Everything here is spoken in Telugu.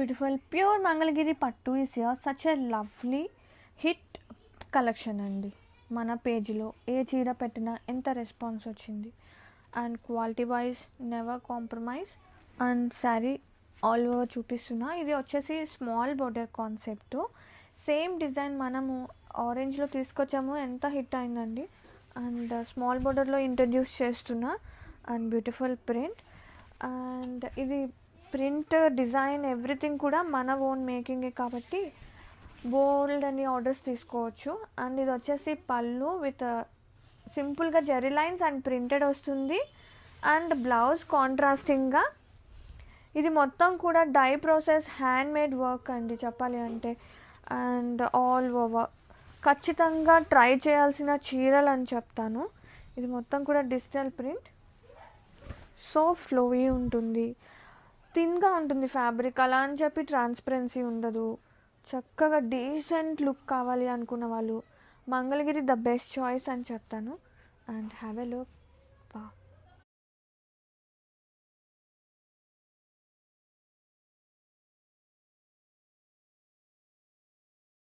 బ్యూటిఫుల్ ప్యూర్ మంగళగిరి పట్టు is here. Such a lovely hit collection అండి. మన పేజీలో ఏ చీర పెట్టినా ఎంత రెస్పాన్స్ వచ్చింది. And quality wise never compromise. And sari all over చూపిస్తున్నా. ఇది వచ్చేసి small border concept. Same design మనము ఆరెంజ్లో తీసుకొచ్చాము, ఎంత హిట్ అయిందండి. అండ్ స్మాల్ బోర్డర్లో ఇంట్రడ్యూస్ చేస్తున్నా. And beautiful print. అండ్ ఇది ప్రింట్ డిజైన్ ఎవ్రీథింగ్ కూడా మన ఓన్ మేకింగే కాబట్టి బోల్డ్ అని ఆర్డర్స్ తీసుకోవచ్చు. అండ్ ఇది వచ్చేసి పళ్ళు విత్ సింపుల్గా జెరీ లైన్స్ అండ్ ప్రింటెడ్ వస్తుంది. అండ్ బ్లౌజ్ కాంట్రాస్టింగ్గా. ఇది మొత్తం కూడా dye process hand made work అండి చెప్పాలి అంటే. అండ్ ఆల్ ఓవర్ ఖచ్చితంగా ట్రై చేయాల్సిన చీరలు అని చెప్తాను. ఇది మొత్తం కూడా డిజిటల్ ప్రింట్. సో ఫ్లోయీ ఉంటుంది, థిన్గా ఉంటుంది ఫ్యాబ్రిక్. అలా అని చెప్పి ట్రాన్స్పరెన్సీ ఉండదు. చక్కగా డీసెంట్ లుక్ కావాలి అనుకున్న వాళ్ళు మంగళగిరి ద బెస్ట్ చాయిస్ అని చెప్తాను. And have a look. వా